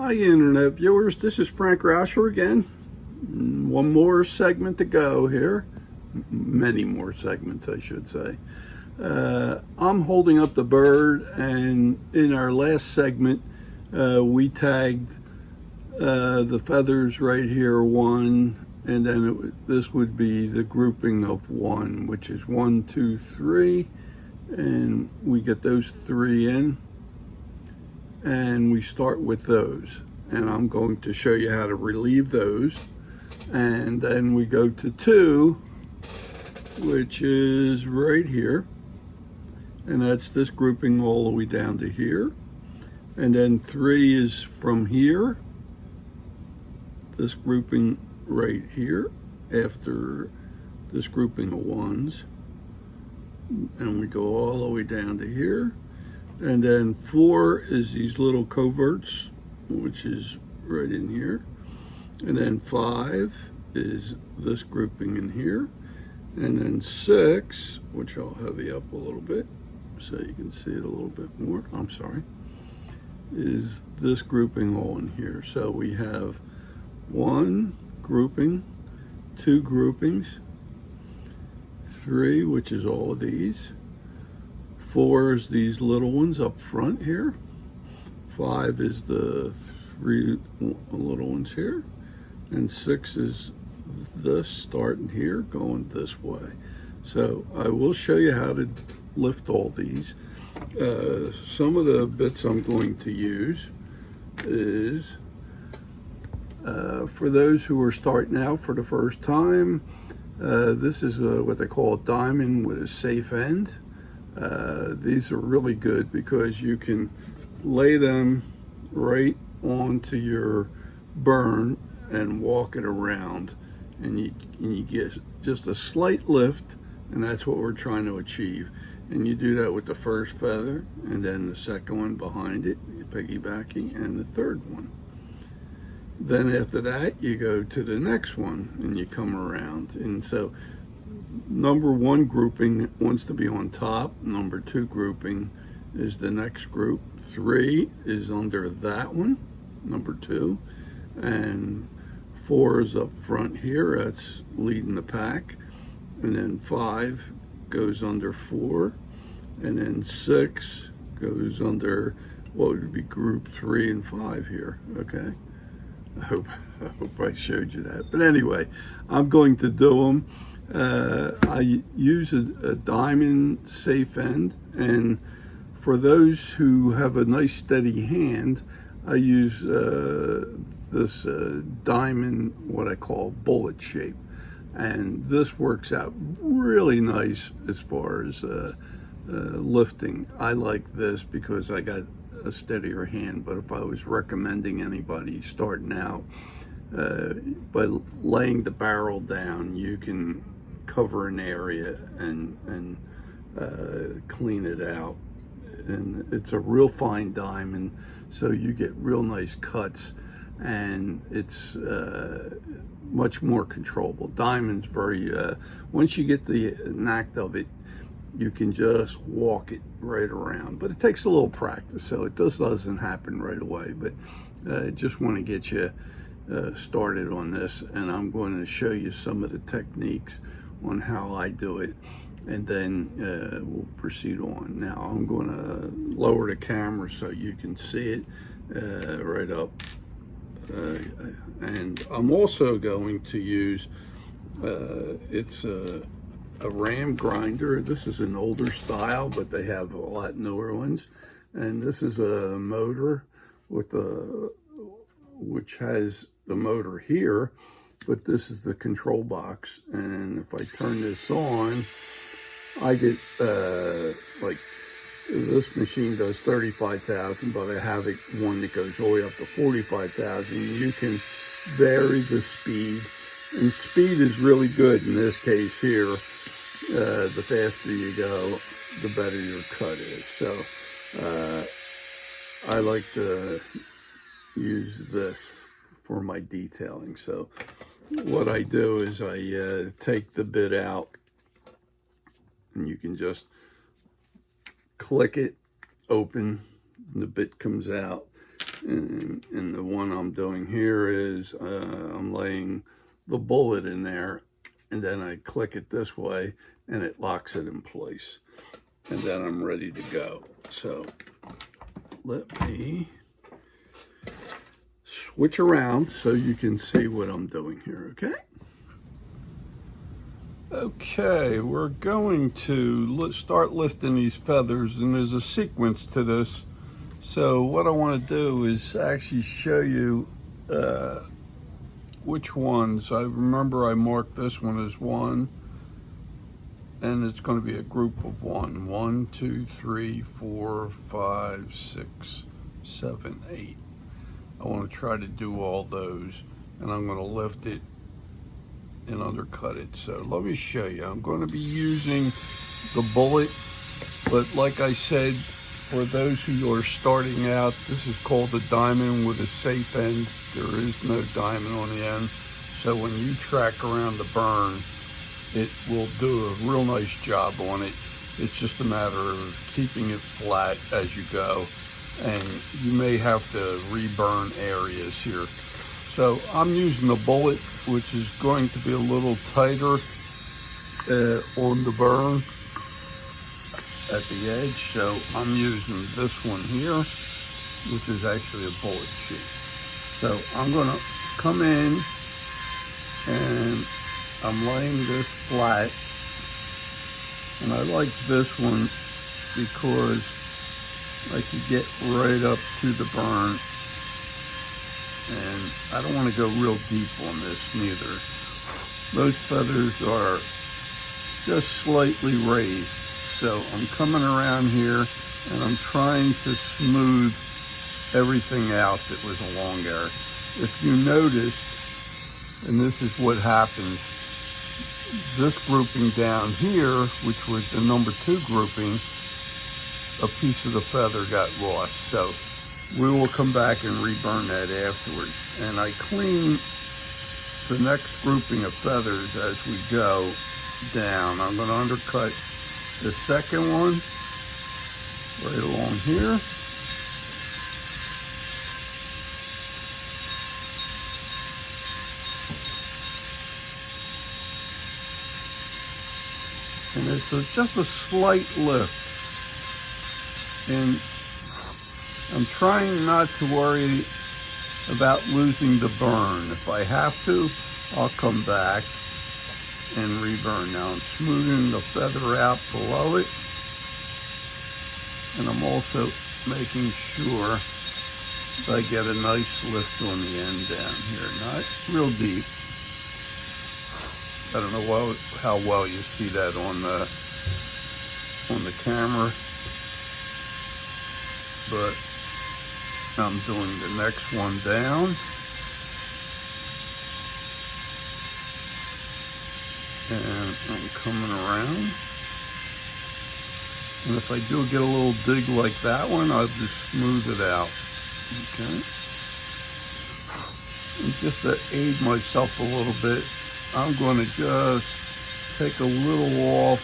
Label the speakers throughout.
Speaker 1: Hi Internet viewers, this is Frank Rauscher again. One more segment to go here. Many more segments, I should say. I'm holding up the bird, and in our last segment, we tagged the feathers right here, one, and then this would be the grouping of one, which is 1, 2, 3, and we get those three in. And we start with those, and I'm going to show you how to relieve those. And then we go to 2, which is right here, and that's this grouping all the way down to here. And then 3 is from here, this grouping right here after this grouping of 1s, and we go all the way down to here. And then 4 is these little coverts, which is right in here. And then 5 is this grouping in here. And then 6, which I'll heavy up a little bit so you can see it a little bit more, is this grouping all in here. So we have 1 grouping, 2 groupings, 3, which is all of these. 4 is these little ones up front here. 5 is the 3 little ones here. And 6 is this starting here going this way. So I will show you how to lift all these. Some of the bits I'm going to use is for those who are starting out for the first time. This is what they call a diamond with a safe end. These are really good because you can lay them right onto your burn and walk it around, and you get just a slight lift, and that's what we're trying to achieve. And you do that with the first feather, and then the second one behind it, piggybacking, and the third one. Then after that, you go to the next one, and you come around. And so number 1 grouping wants to be on top. Number 2 grouping is the next group. 3 is under that one, number 2. And 4 is up front here, that's leading the pack. And then 5 goes under 4. And then 6 goes under what would be group 3 and 5 here, okay? I hope I showed you that. But anyway, I'm going to do them. I use a diamond safe end, and for those who have a nice steady hand, I use this diamond, what I call bullet shape, and this works out really nice as far as lifting. I like this because I got a steadier hand, but if I was recommending anybody starting out, by laying the barrel down, you can cover an area and clean it out. And it's a real fine diamond, so you get real nice cuts, and it's much more controllable. Diamond's very, once you get the knack of it, you can just walk it right around. But it takes a little practice, so it doesn't happen right away. But I just want to get you started on this, and I'm going to show you some of the techniques on how I do it, and then we'll proceed on. Now I'm going to lower the camera so you can see it right up, and I'm also going to use it's a ram grinder. This is an older style, but they have a lot newer ones, and this is a motor with which has the motor here, but this is the control box. And if I turn this on, I get like this machine does 35,000, but I have one that goes all the way up to 45,000. You can vary the speed, and speed is really good in this case here. The faster you go, the better your cut is. So I like to use this for my detailing. So what I do is I take the bit out, and you can just click it open, and the bit comes out. And the one I'm doing here is I'm laying the bullet in there, and then I click it this way and it locks it in place, and then I'm ready to go. So let me switch around so you can see what I'm doing here, okay? Okay, we're going to start lifting these feathers, and there's a sequence to this. So what I want to do is actually show you which ones. I remember I marked this one as 1, and it's going to be a group of 1. 1, 2, 3, 4, 5, 6, 7, 8. I want to try to do all those, and I'm going to lift it and undercut it. So let me show you. I'm going to be using the bullet, but like I said, for those who are starting out, this is called a diamond with a safe end. There is no diamond on the end. So when you track around the burn, it will do a real nice job on it. It's just a matter of keeping it flat as you go, and you may have to reburn areas here. So I'm using the bullet, which is going to be a little tighter on the burn at the edge. So I'm using this one here, which is actually a bullet sheet. So I'm gonna come in and I'm laying this flat, and I like this one because I can get right up to the burn, and I don't want to go real deep on this neither. Those feathers are just slightly raised. So I'm coming around here and I'm trying to smooth everything out that was along there. If you noticed, and this is what happens, this grouping down here, which was the number 2 grouping, a piece of the feather got lost. So we will come back and reburn that afterwards. And I clean the next grouping of feathers as we go down. I'm going to undercut the second one right along here. And it's just a slight lift. And I'm trying not to worry about losing the burn. If I have to, I'll come back and reburn. Now I'm smoothing the feather out below it, and I'm also making sure that I get a nice lift on the end down here. Not real deep. I don't know how well you see that on the camera, but I'm doing the next one down. And I'm coming around. And if I do get a little dig like that one, I'll just smooth it out. Okay. And just to aid myself a little bit, I'm going to just take a little off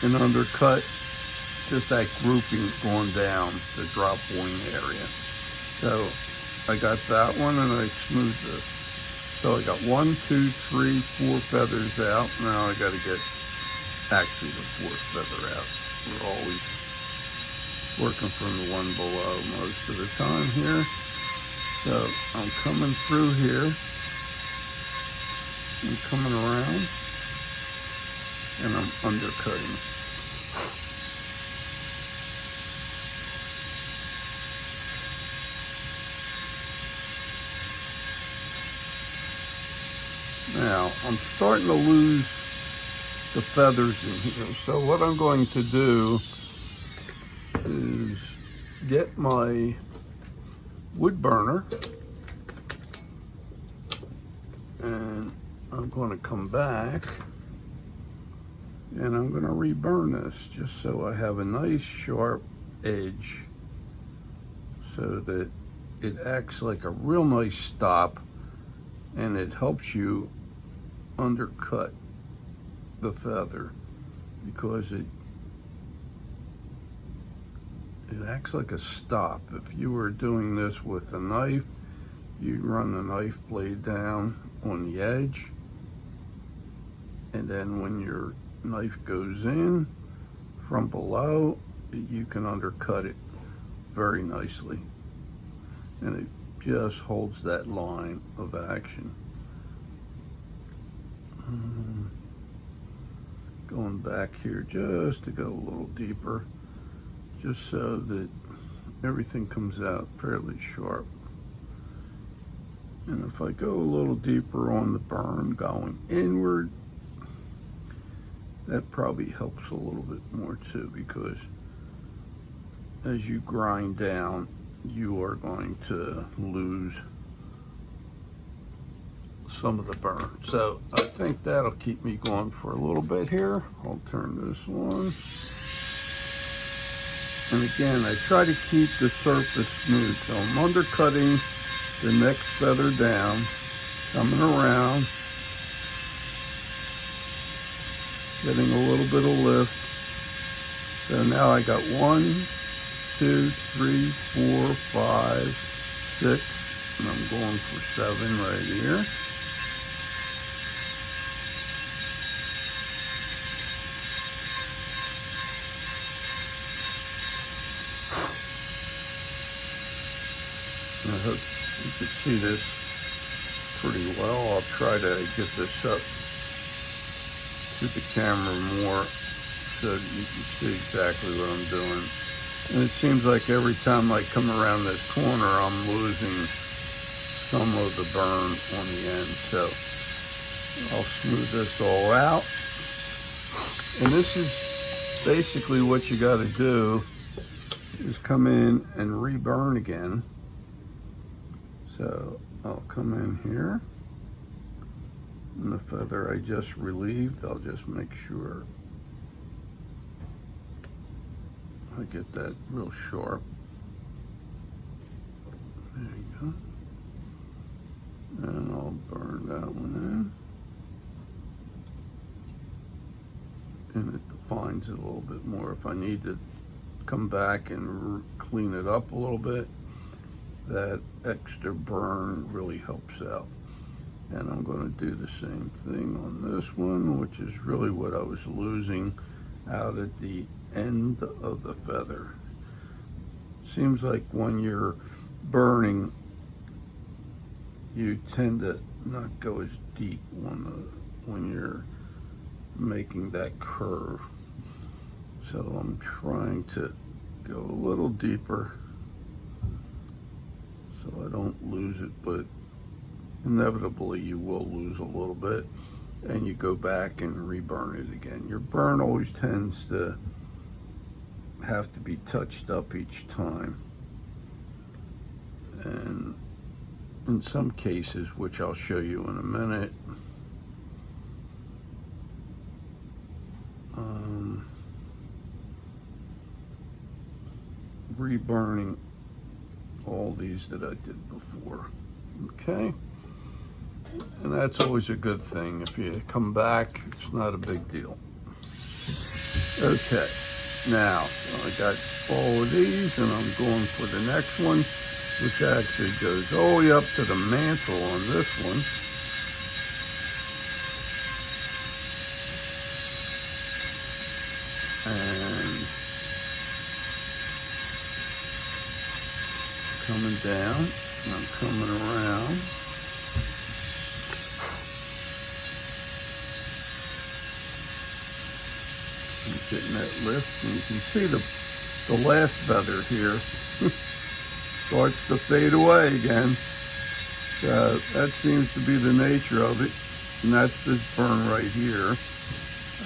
Speaker 1: and undercut just that grouping going down the drop wing area. So I got that one, and I smoothed this. So I got 1, 2, 3, 4 feathers out. Now I got to get actually the 4th feather out. We're always working from the one below most of the time here. So I'm coming through here. I'm coming around, and I'm undercutting. Now, I'm starting to lose the feathers in here. So what I'm going to do is get my wood burner, and I'm going to come back and I'm going to reburn this just so I have a nice sharp edge so that it acts like a real nice stop, and it helps you undercut the feather because it it acts like a stop. If you were doing this with a knife, you run the knife blade down on the edge, and then when your knife goes in from below, you can undercut it very nicely, and it just holds that line of action. Going back here just to go a little deeper, just so that everything comes out fairly sharp. And if I go a little deeper on the burn going inward, that probably helps a little bit more too, because as you grind down, you are going to lose some of the burn. So I think that'll keep me going for a little bit here. I'll turn this on. And again, I try to keep the surface smooth. So I'm undercutting the next feather down, coming around, getting a little bit of lift. So now I got 1, 2, 3, 4, 5, 6, and I'm going for 7 right here. I hope you can see this pretty well. I'll try to get this up to the camera more so that you can see exactly what I'm doing. And it seems like every time I come around this corner, I'm losing some of the burn on the end. So I'll smooth this all out. And this is basically what you got to do, is come in and reburn again. So I'll come in here, and the feather I just relieved, I'll just make sure I get that real sharp. There you go. And I'll burn that one in. And it defines it a little bit more. If I need to come back and clean it up a little bit, that extra burn really helps out. And I'm going to do the same thing on this one, which is really what I was losing out at the end of the feather. Seems like when you're burning, you tend to not go as deep when you're making that curve. So I'm trying to go a little deeper so I don't lose it, but inevitably you will lose a little bit, and you go back and reburn it again. Your burn always tends to have to be touched up each time, and in some cases, which I'll show you in a minute, reburning all these that I did before. Okay, and that's always a good thing. If you come back, it's not a big deal. Okay, now I got all of these, and I'm going for the next one, which actually goes all the way up to the mantle on this one. And coming down, and I'm coming around. I'm getting that lift, and you can see the last feather here starts to fade away again. So that seems to be the nature of it, and that's this burn right here.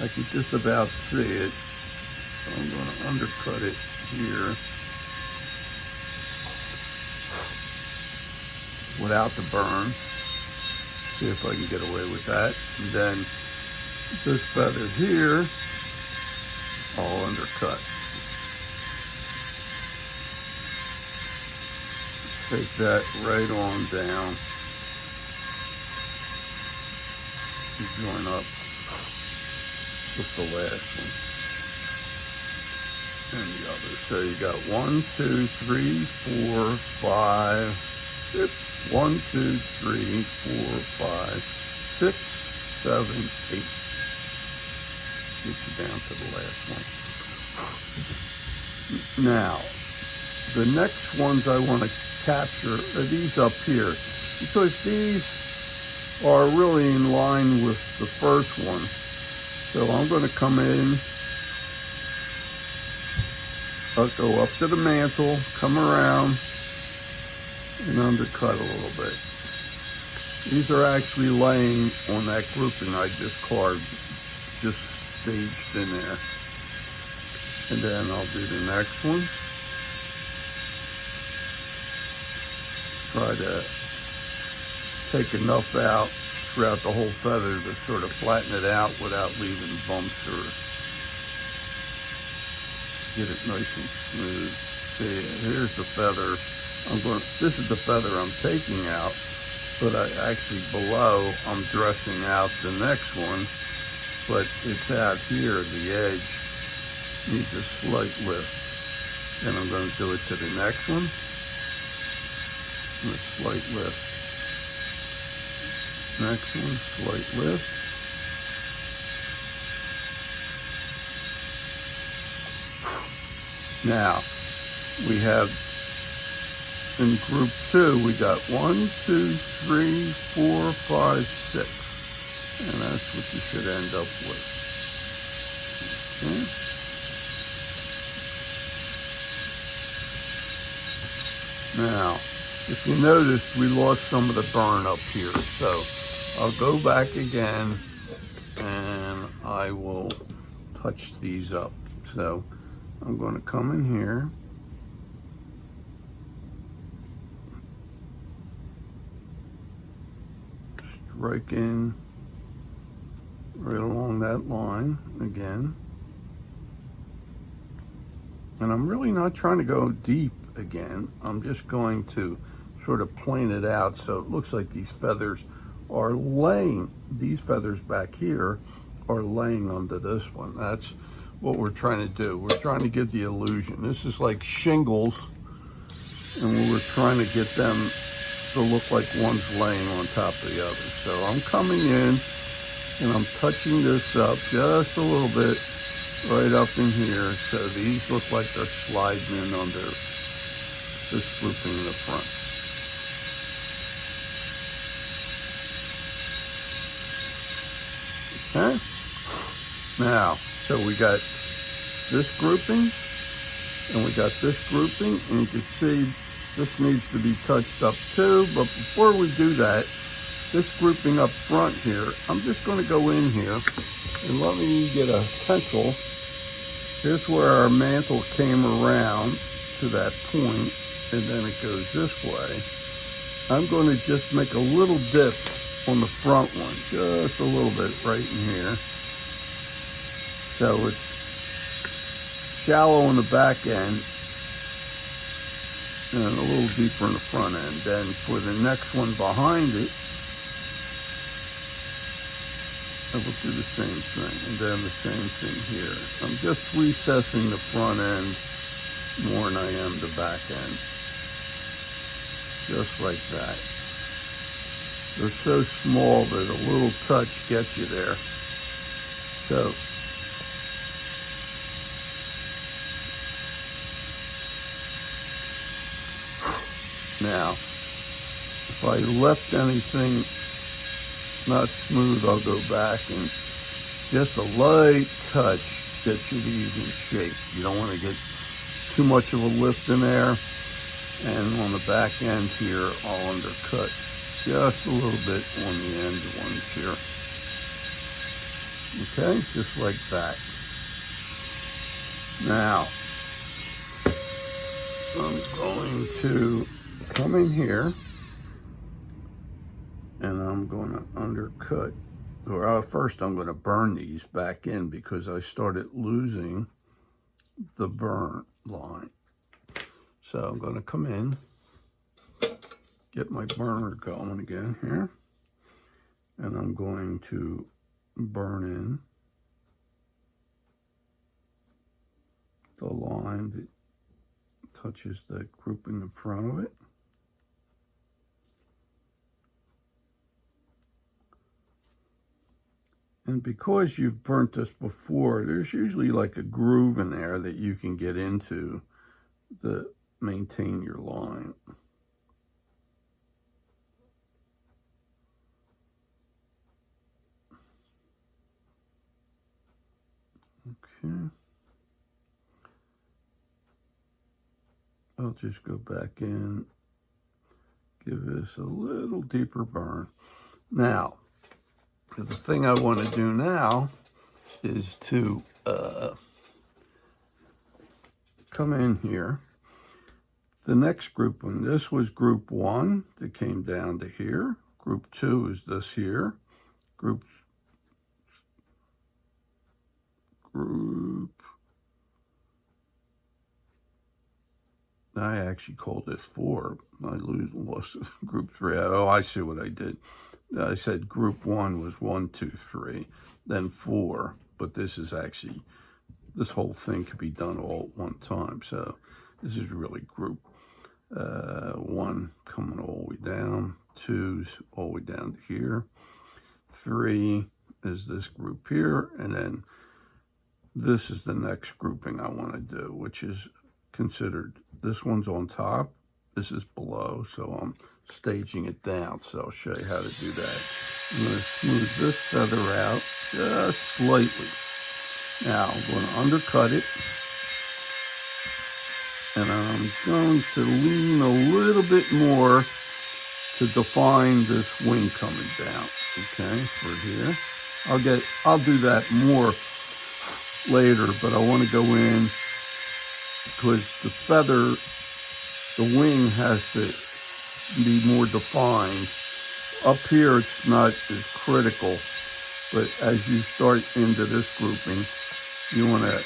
Speaker 1: I can just about see it, so I'm going to undercut it here without the burn. See if I can get away with that. And then this feather here, I'll undercut. Take that right on down and join up with the last one. and the other. So you got 1, 2, 3, 4, 5, 6, 1, 2, 3, 4, 5, 6, 7, 8. Get you down to the last one. Now, the next ones I want to capture are these up here, because these are really in line with the first one. So I'm going to come in, I'll go up to the mantle, come around, and undercut a little bit. These are actually laying on that grouping I just carved, just staged in there. And then I'll do the next one. Try to take enough out throughout the whole feather to sort of flatten it out without leaving bumps or get it nice and smooth. See, here's the feather. This is the feather I'm taking out, but actually below I'm dressing out the next one, but it's out here, the edge needs a slight lift. And I'm going to do it to the next one, and a slight lift. Next one, slight lift. Now, we have in group 2, we got 1, 2, 3, 4, 5, 6. And that's what you should end up with. Okay. Now, if you notice, we lost some of the burn up here. So I'll go back again and I will touch these up. So I'm going to come in here. Strike in right along that line again. And I'm really not trying to go deep again. I'm just going to sort of plane it out so it looks like these feathers are laying, these feathers back here are laying onto this one. That's what we're trying to do. We're trying to give the illusion. This is like shingles, and we're trying to get them to look like one's laying on top of the other. So I'm coming in and I'm touching this up just a little bit right up in here. So these look like they're sliding in under this grouping in the front. Okay. Now, so we got this grouping and we got this grouping, and you can see this needs to be touched up too. But before we do that, this grouping up front here, I'm just going to go in here and let me get a pencil. Here's where our mantle came around to that point, and then it goes this way. I'm going to just make a little dip on the front one, just a little bit right in here. So it's shallow on the back end and a little deeper in the front end. Then for the next one behind it, I will do the same thing, and then the same thing here. I'm just recessing the front end more than I am the back end. Just like that. They're so small that a little touch gets you there. So, now, if I left anything not smooth, I'll go back and just a light touch gets you these in shape. You don't want to get too much of a lift in there. And on the back end here, I'll undercut just a little bit on the end ones here. Okay, just like that. Now, I'm going to come in here and I'm going to undercut, or first I'm going to burn these back in because I started losing the burn line. So I'm going to come in, get my burner going again here, and I'm going to burn in the line that touches the grouping in front of it. And because you've burnt this before, there's usually like a groove in there that you can get into to maintain your line. Okay. I'll just go back in, give this a little deeper burn. Now, the thing I want to do now is to come in here. The next grouping, this was group 1 that came down to here. Group 2 is this here. Group I actually called this 4. I lost group 3. Oh, I see what I did. I said group 1 was 1, 2, 3, then 4. But this is actually, this whole thing could be done all at one time. So this is really group 1 coming all the way down. 2's all the way down to here. 3 is this group here. And then this is the next grouping I want to do, which is considered, this one's on top, this is below, so I'm staging it down. So I'll show you how to do that. I'm going to smooth this feather out just slightly. Now I'm going to undercut it, and I'm going to lean a little bit more to define this wing coming down. Okay, for here, I'll do that more later, but I want to go in because the feather, the wing has to be more defined. Up here it's not as critical, but as you start into this grouping, you want to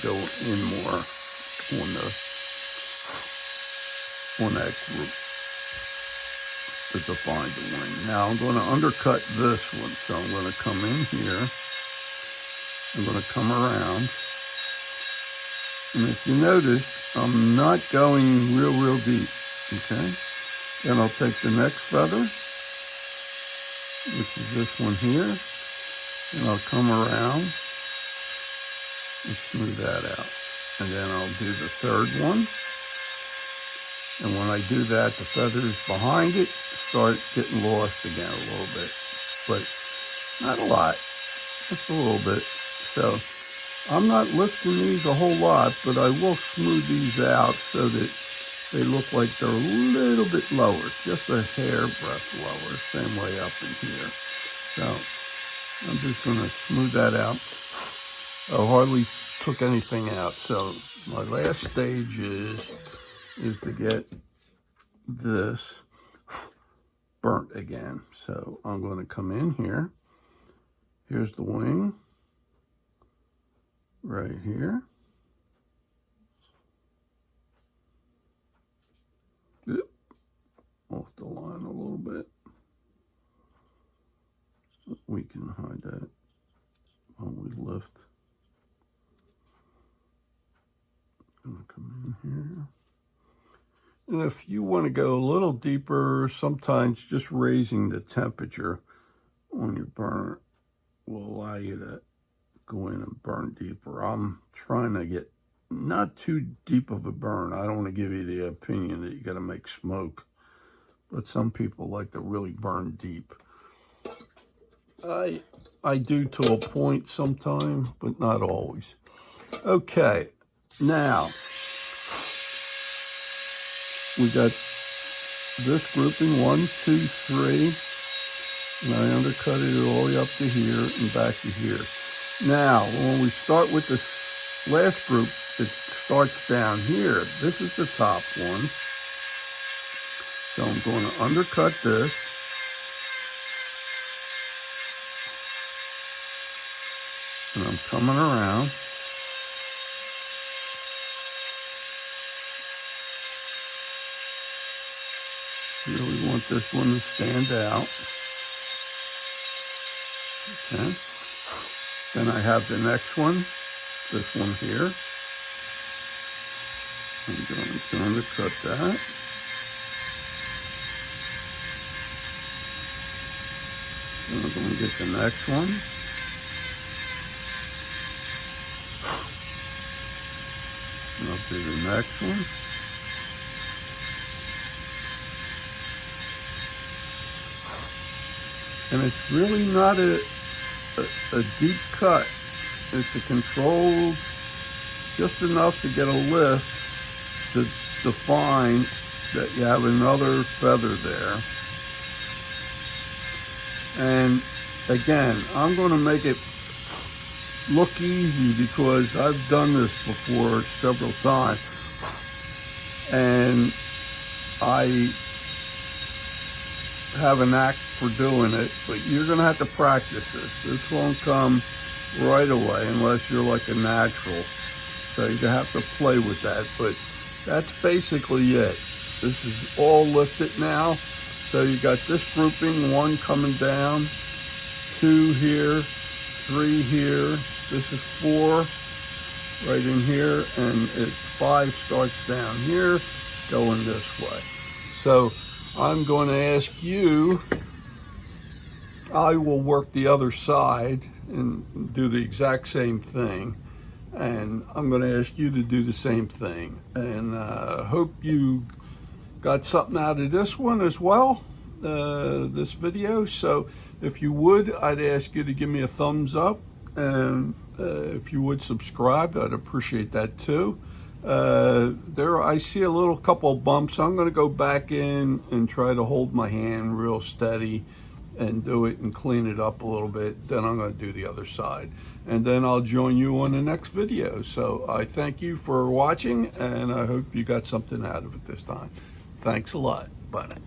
Speaker 1: go in more on that group to define the wing. Now I'm going to undercut this one, so I'm going to come in here. I'm going to come around, and if you notice, I'm not going real deep, okay? Then I'll take the next feather, which is this one here, and I'll come around and smooth that out. And then I'll do the third one, and when I do that, the feathers behind it start getting lost again a little bit, but not a lot, just a little bit. So I'm not lifting these a whole lot, but I will smooth these out so that they look like they're a little bit lower, just a hairbreadth lower, same way up in here. So I'm just going to smooth that out. I hardly took anything out. So my last stage is to get this burnt again. So I'm going to come in here. Here's the wing. Right here. Oop. Off the line a little bit. We can hide that while we lift. I'm gonna come in here. And if you want to go a little deeper, sometimes just raising the temperature on your burner will allow you to go in and burn deeper. I'm trying to get not too deep of a burn. I don't want to give you the opinion that you got to make smoke, but some people like to really burn deep. I do to a point sometime, but not always. Okay, now we got this grouping 1, 2, 3, and I undercut it all the way up to here and back to here. Now, when we start with this last group, it starts down here. This is the top one. So I'm going to undercut this. And I'm coming around. Really want this one to stand out. Okay. Then I have the next one, this one here. I'm going to undercut that. And I'm going to get the next one. And I'll do the next one. And it's really not a deep cut. It's a controlled, just enough to get a lift to define that you have another feather there. And again, I'm going to make it look easy because I've done this before several times. And I have an knack for doing it, but you're going to have to practice this. This won't come right away unless you're like a natural. So you have to play with that, but that's basically it. This is all lifted now. So you got this grouping, 1 coming down, 2 here, 3 here, this is 4 right in here, and it's 5 starts down here, going this way. So I'm going to ask you, I will work the other side and do the exact same thing. And I'm going to ask you to do the same thing. And hope you got something out of this one as well, this video. So if you would, I'd ask you to give me a thumbs up. And if you would subscribe, I'd appreciate that too. There I see a little couple of bumps. I'm going to go back in and try to hold my hand real steady and do it and clean it up a little bit. Then I'm going to do the other side, and then I'll join you on the next video. So I thank you for watching, and I hope you got something out of it this time. Thanks a lot. Bye now.